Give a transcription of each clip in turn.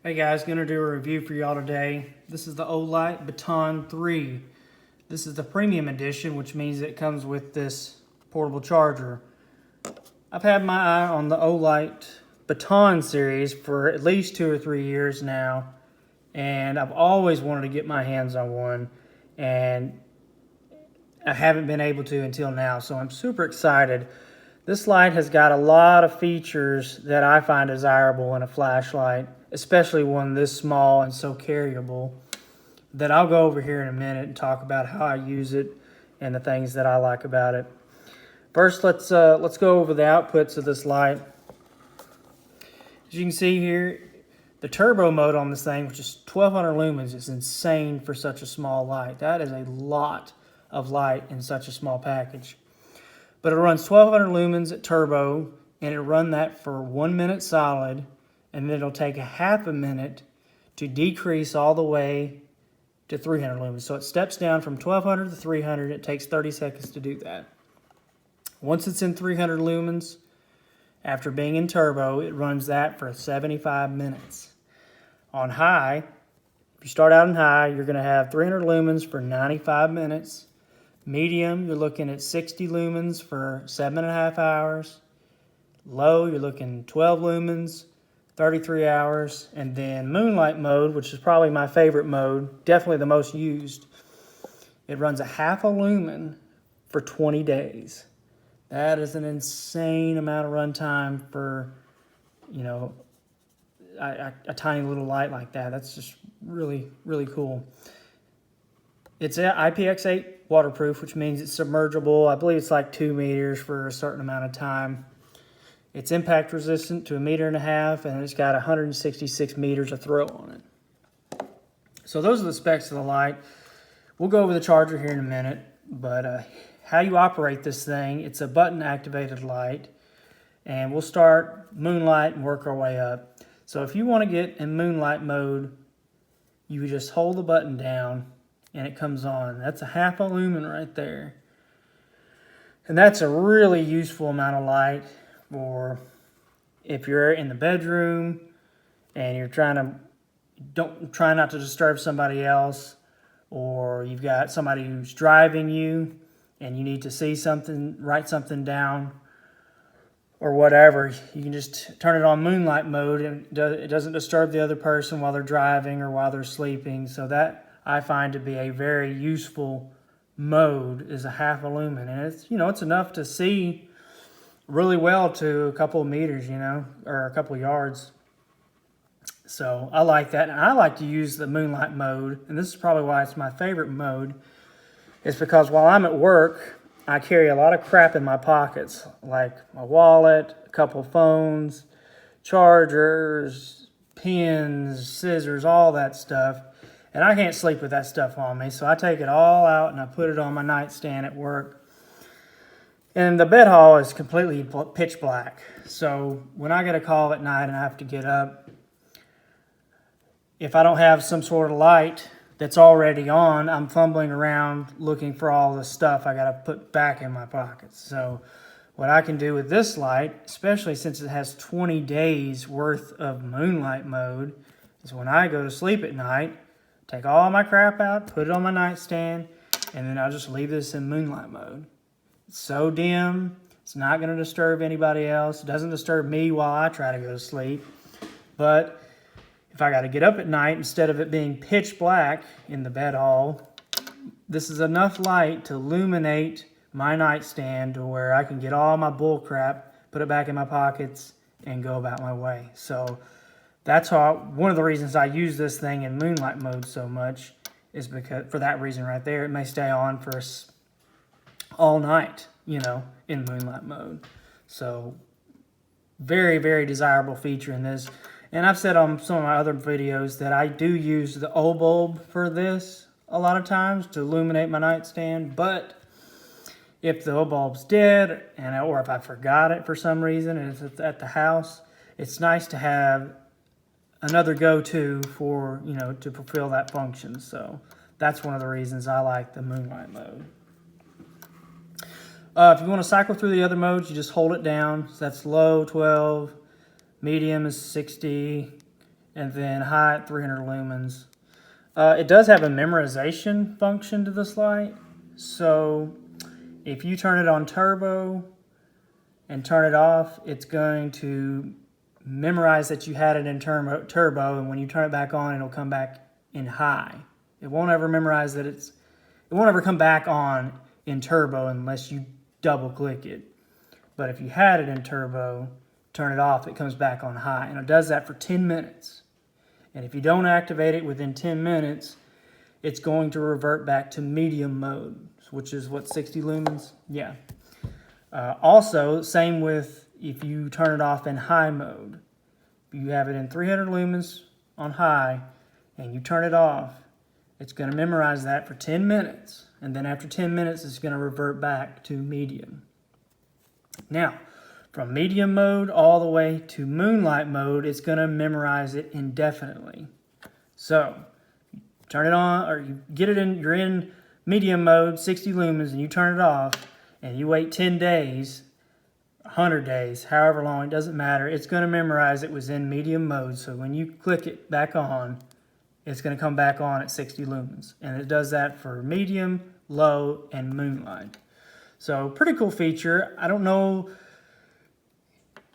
Hey guys, gonna do a review for y'all today. This is the Olight Baton 3. This is the premium edition, which means it comes with this portable charger. I've had my eye on the Olight Baton series for at least 2 or 3 years now, and I've always wanted to get my hands on one, and I haven't been able to until now, so I'm super excited. This light has got a lot of features that I find desirable in a flashlight, especially one this small and so carryable, that I'll go over here in a minute and talk about how I use it and the things that I like about it. First, let's go over the outputs of this light. As you can see here, the turbo mode on this thing, which is 1200 lumens, is insane for such a small light. That is a lot of light in such a small package. But it runs 1200 lumens at turbo, and it run that for 1 minute solid, and then it'll take a half a minute to decrease all the way to 300 lumens. So it steps down from 1200 to 300. It takes 30 seconds to do that. Once it's in 300 lumens, after being in turbo, it runs that for 75 minutes. On high, if you start out in high, you're going to have 300 lumens for 95 minutes. Medium, you're looking at 60 lumens for 7.5 hours. Low, you're looking 12 lumens, 33 hours. And then Moonlight Mode, which is probably my favorite mode, definitely the most used. It runs a half a lumen for 20 days. That is an insane amount of runtime for, you know, a tiny little light like that. That's just really, really cool. It's IPX8 waterproof, which means it's submergible. I believe it's like 2 meters for a certain amount of time. It's impact resistant to 1.5 meters, and it's got 166 meters of throw on it. So those are the specs of the light. We'll go over the charger here in a minute, but how you operate this thing, it's a button activated light, and we'll start Moonlight and work our way up. So if you want to get in Moonlight mode, you just hold the button down and it comes on. That's a half a lumen right there. And that's a really useful amount of light for if you're in the bedroom and you're try not to disturb somebody else, or you've got somebody who's driving you and you need to see something, write something down, or whatever. You can just turn it on Moonlight mode, and it doesn't disturb the other person while they're driving or while they're sleeping. So that I find to be a very useful mode, is a half a lumen. And it's, it's enough to see really well to a couple of meters, or a couple of yards. So I like that. And I like to use the Moonlight mode, and this is probably why it's my favorite mode, is because while I'm at work, I carry a lot of crap in my pockets, like my wallet, a couple phones, chargers, pens, scissors, all that stuff. And I can't sleep with that stuff on me, so I take it all out and I put it on my nightstand at work. And the bed hall is completely pitch black. So when I get a call at night and I have to get up, if I don't have some sort of light that's already on, I'm fumbling around looking for all the stuff I got to put back in my pockets. So what I can do with this light, especially since it has 20 days worth of Moonlight mode, is when I go to sleep at night, take all my crap out, put it on my nightstand, and then I'll just leave this in Moonlight mode. It's so dim, it's not going to disturb anybody else. It doesn't disturb me while I try to go to sleep. But if I got to get up at night, instead of it being pitch black in the bed hall, this is enough light to illuminate my nightstand to where I can get all my bull crap, put it back in my pockets, and go about my way. So that's one of the reasons I use this thing in Moonlight mode so much, is because, for that reason right there, it may stay on for us all night, in Moonlight mode. So very, very desirable feature in this. And I've said on some of my other videos that I do use the O bulb for this a lot of times to illuminate my nightstand. But if the O bulb's dead, or if I forgot it for some reason and it's at the house, it's nice to have another go-to for, to fulfill that function. So that's one of the reasons I like the Moonlight mode. If you want to cycle through the other modes, you just hold it down. So that's low, 12, medium is 60, and then high at 300 lumens. It does have a memorization function to this light. So if you turn it on turbo and turn it off, it's going to memorize that you had it in turbo, and when you turn it back on, it'll come back in high. It won't ever memorize that it won't ever come back on in turbo unless you double click it. But if you had it in turbo, turn it off, it comes back on high, and it does that for 10 minutes. And if you don't activate it within 10 minutes, it's going to revert back to medium mode, which is what, 60 lumens? Yeah. Also, same with if you turn it off in high mode. If you have it in 300 lumens on high and you turn it off, it's going to memorize that for 10 minutes. And then after 10 minutes, it's going to revert back to medium. Now, from medium mode all the way to moonlight mode, it's going to memorize it indefinitely. So, turn it on, or you get it in, you're in medium mode, 60 lumens, and you turn it off, and you wait 10 days, 100 days, however long, it doesn't matter. It's going to memorize it was in medium mode. So when you click it back on, it's going to come back on at 60 lumens. And it does that for medium, low, and moonlight. So pretty cool feature. I don't know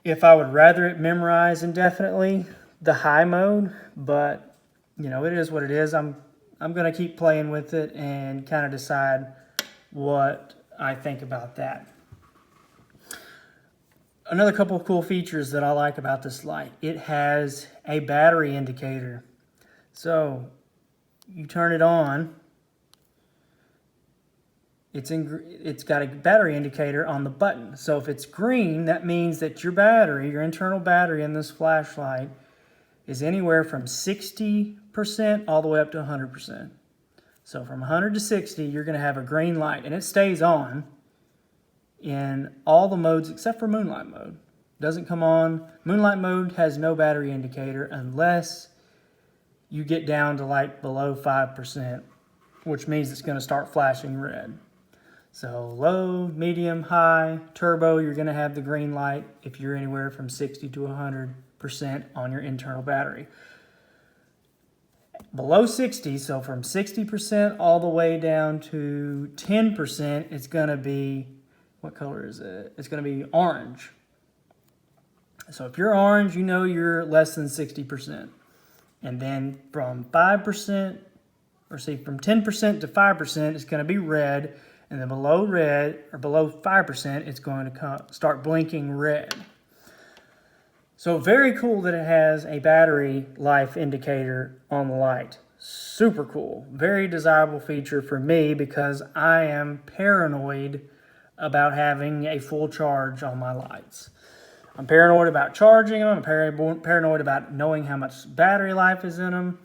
if I would rather it memorize indefinitely, the high mode, but you know, it is what it is. I'm going to keep playing with it and kind of decide what I think about that. Another couple of cool features that I like about this light, it has a battery indicator. So you turn it on, it's got a battery indicator on the button. So if it's green, that means that your battery, your internal battery in this flashlight, is anywhere from 60% all the way up to 100%. So from 100 to 60, you're going to have a green light, and it stays on in all the modes except for moonlight mode. Doesn't come on. Moonlight mode has no battery indicator unless you get down to like below 5%, which means it's going to start flashing red. So low, medium, high, turbo, you're going to have the green light if you're anywhere from 60 to 100% on your internal battery. Below 60, so from 60% all the way down to 10%, it's going to be, what color is it? It's going to be orange. So if you're orange, you know you're less than 60%. And then from 5%, or say from 10% to 5%, it's going to be red. And then below red, or below 5%, it's going to start blinking red. So very cool that it has a battery life indicator on the light. Super cool. Very desirable feature for me because I am paranoid about having a full charge on my lights. I'm paranoid about charging them. I'm paranoid about knowing how much battery life is in them.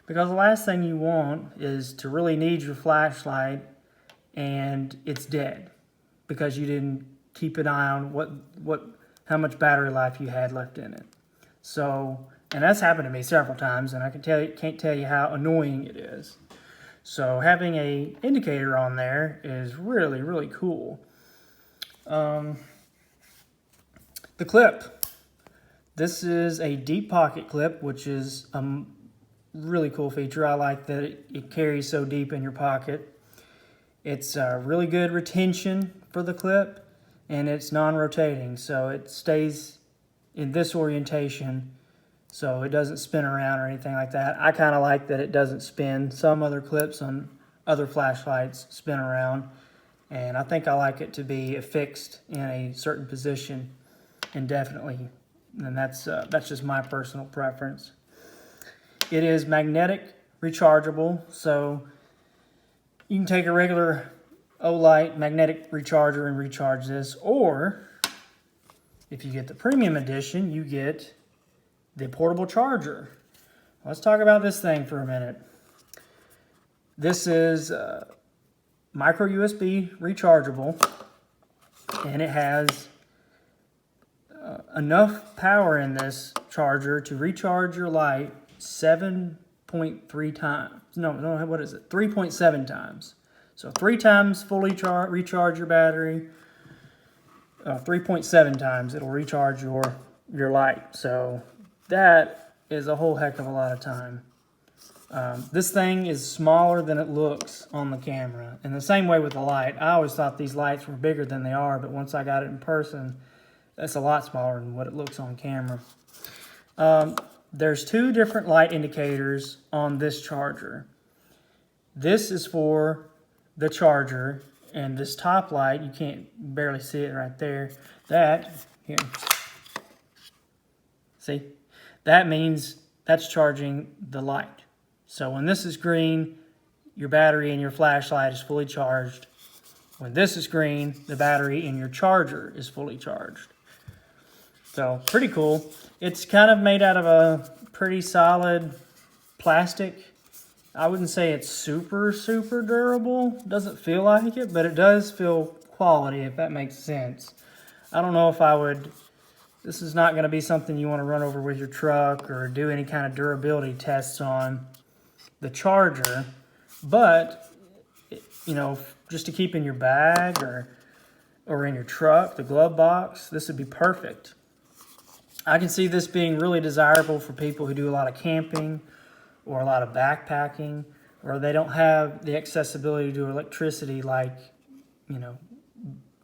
Because the last thing you want is to really need your flashlight and it's dead because you didn't keep an eye on how much battery life you had left in it. So, and that's happened to me several times, and I can't tell you how annoying it is. So having a indicator on there is really, really cool. The clip. This is a deep pocket clip, which is a really cool feature. I like that it carries so deep in your pocket. It's really good retention for the clip, and it's non-rotating, so it stays in this orientation, so it doesn't spin around or anything like that. I kind of like that it doesn't spin. Some other clips on other flashlights spin around, and I think I like it to be affixed in a certain position indefinitely, and that's just my personal preference. It is magnetic rechargeable, so you can take a regular Olight magnetic recharger and recharge this, or if you get the premium edition, you get the portable charger. Let's talk about this thing for a minute. This is micro USB rechargeable, and it has enough power in this charger to recharge your light 7.3 times. No, what is it? 3.7 times. So 3 times fully recharge your battery. 3.7 times it'll recharge your light. So that is a whole heck of a lot of time. This thing is smaller than it looks on the camera. And the same way with the light. I always thought these lights were bigger than they are, but once I got it in person, it's a lot smaller than what it looks on camera. There's two different light indicators on this charger. This is for the charger, and this top light, you can't barely see it right there. Here. See? That means that's charging the light. So when this is green, your battery in your flashlight is fully charged. When this is green, the battery in your charger is fully charged. So pretty cool. It's kind of made out of a pretty solid plastic. I wouldn't say it's super, super durable. Doesn't feel like it, but it does feel quality, if that makes sense. I don't know if I would... This is not going to be something you want to run over with your truck or do any kind of durability tests on the charger, but you know, just to keep in your bag or in your truck, the glove box, this would be perfect. I can see this being really desirable for people who do a lot of camping or a lot of backpacking, or they don't have the accessibility to electricity like, you know,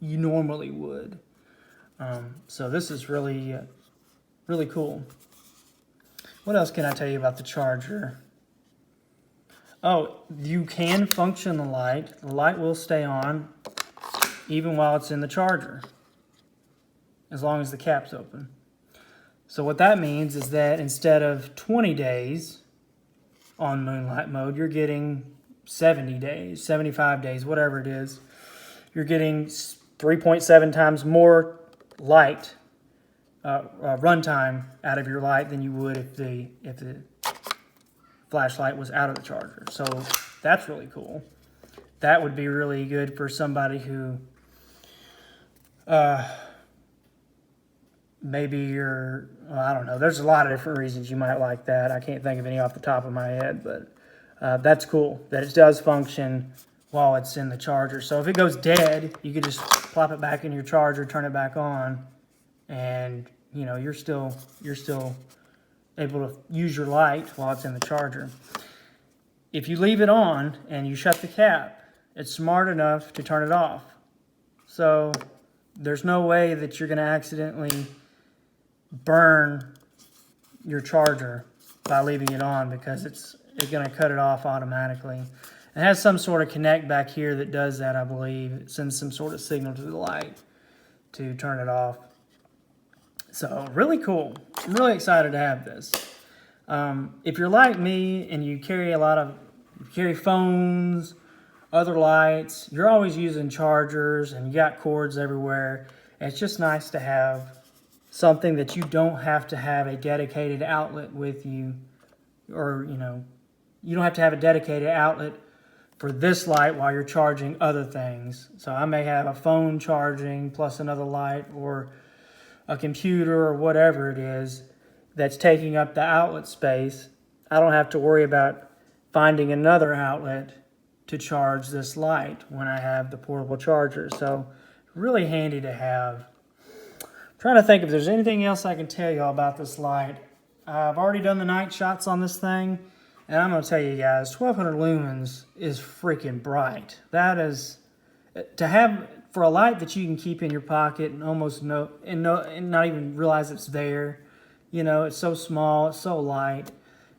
you normally would. So this is really, really cool. What else can I tell you about the charger? Oh, you can function the light. The light will stay on even while it's in the charger, as long as the cap's open. So what that means is that instead of 20 days on Moonlight Mode, you're getting 70 days, 75 days, whatever it is. You're getting 3.7 times more light runtime out of your light than you would if the flashlight was out of the charger. So that's really cool. That would be really good for somebody who maybe you're, well, I don't know. There's a lot of different reasons you might like that. I can't think of any off the top of my head, but that's cool that it does function while it's in the charger. So if it goes dead, you could just plop it back in your charger, turn it back on, and you know, you're still able to use your light while it's in the charger. If you leave it on and you shut the cap, it's smart enough to turn it off. So there's no way that you're going to accidentally burn your charger by leaving it on, because it's going to cut it off automatically. It has some sort of connect back here that does that, I believe. It sends some sort of signal to the light to turn it off. So really cool. I'm really excited to have this. If you're like me and you carry phones, other lights, you're always using chargers and you got cords everywhere. It's just nice to have something that you don't have to have a dedicated outlet with you, or you know, you don't have to have a dedicated outlet for this light while you're charging other things. So I may have a phone charging plus another light, or a computer, or whatever it is that's taking up the outlet space. I don't have to worry about finding another outlet to charge this light when I have the portable charger. So really handy to have. I'm trying to think if there's anything else I can tell you all about this light. I've already done the night shots on this thing, and I'm going to tell you guys, 1200 lumens is freaking bright. That is, to have, for a light that you can keep in your pocket and almost not even realize it's there. You know, it's so small, it's so light,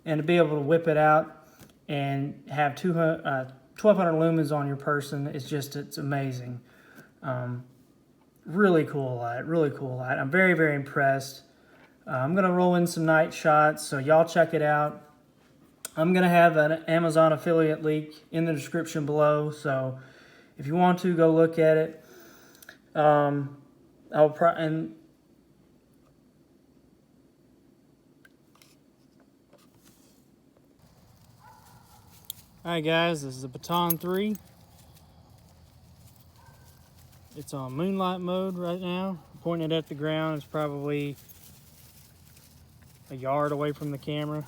and to be able to whip it out and have 1200 lumens on your person is just, it's amazing. Really cool light, really cool light. I'm very, very impressed. I'm gonna roll in some night shots, so y'all check it out. I'm gonna have an Amazon affiliate link in the description below, so if you want to, go look at it. Alright guys, this is the Baton 3. It's on Moonlight Mode right now. I'm pointing it at the ground. It's probably a yard away from the camera.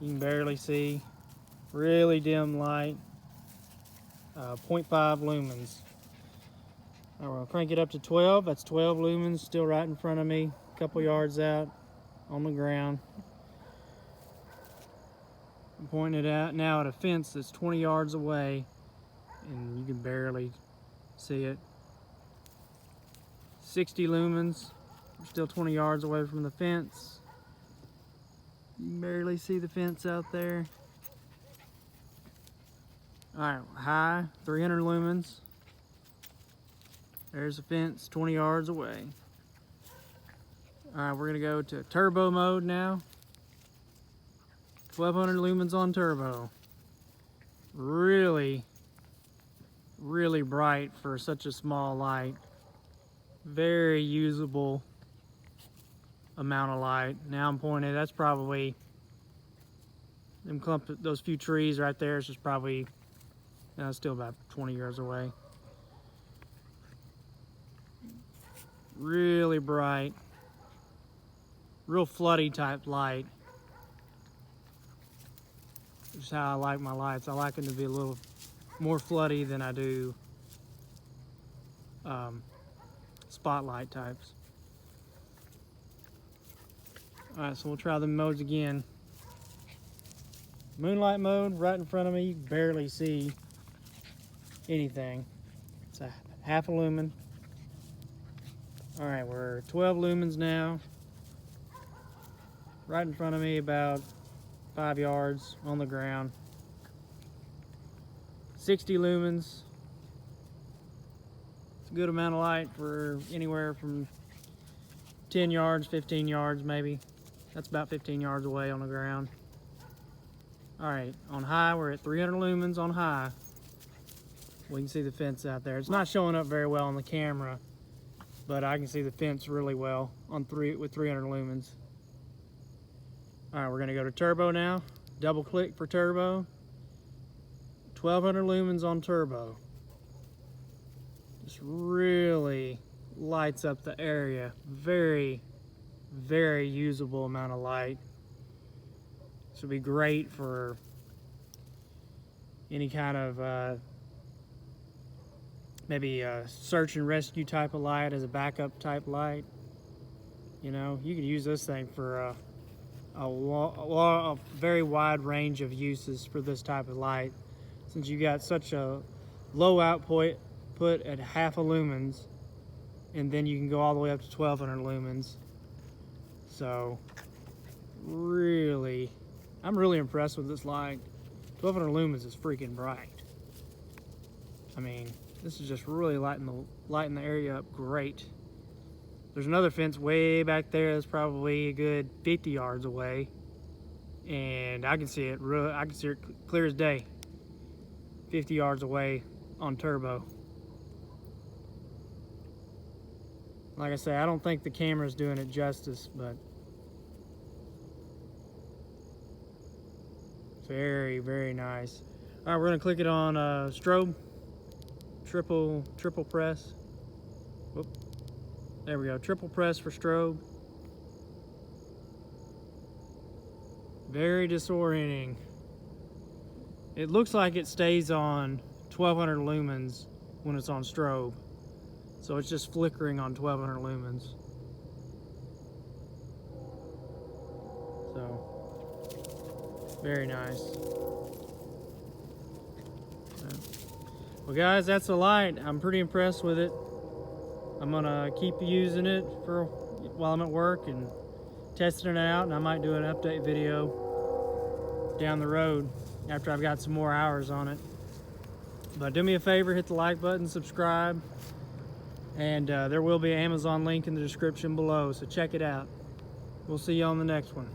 You can barely see. Really dim light. 0.5 lumens. Alright, we'll crank it up to 12. That's 12 lumens, still right in front of me, a couple yards out. on the ground. I'm pointing it out now at a fence that's 20 yards away, and you can barely see it. 60 lumens. We're still 20 yards away from the fence. You can barely see the fence out there. Alright, high, 300 lumens. There's the fence 20 yards away. Alright, we're going to go to turbo mode now. 1200 lumens on turbo. Really, really bright for such a small light. Very usable amount of light. Now I'm pointing, that's probably, those few trees right there is just probably, still about 20 yards away. Really bright. Real floody type light. Which is how I like my lights. I like them to be a little more floody than I do spotlight types. Alright, so we'll try the modes again. Moonlight mode, right in front of me, you can barely see anything. It's a half a lumen. Alright, we're 12 lumens now. Right in front of me, about 5 yards on the ground. 60 lumens. It's a good amount of light for anywhere from 10 yards, 15 yards maybe. That's about 15 yards away on the ground. Alright, on high, we're at 300 lumens on high. We can see the fence out there. It's not showing up very well on the camera, but I can see the fence really well on with 300 lumens. Alright, we're going to go to turbo now. Double click for turbo. 1200 lumens on turbo. Just really lights up the area. Very, very usable amount of light. This would be great for any kind of maybe a search and rescue type of light as a backup type light. You know, you could use this thing for a very wide range of uses for this type of light, since you got such a low output at half a lumens, and then you can go all the way up to 1200 lumens. So really, I'm really impressed with this light. 1200 lumens is freaking bright. I mean, this is just really lighting the area up great. There's another fence way back there that's probably a good 50 yards away, and I can see it clear as day. 50 yards away on turbo. Like I say, I don't think the camera's doing it justice, but very, very nice. All right, we're gonna click it on strobe, triple press. Whoop. There we go, triple press for strobe. Very disorienting. It looks like it stays on 1200 lumens when it's on strobe. So it's just flickering on 1200 lumens. So, very nice. Well guys, that's the light. I'm pretty impressed with it. I'm gonna keep using it while I'm at work and testing it out, and I might do an update video down the road after I've got some more hours on it. But do me a favor, hit the like button, subscribe, and there will be an Amazon link in the description below, so check it out. We'll see you on the next one.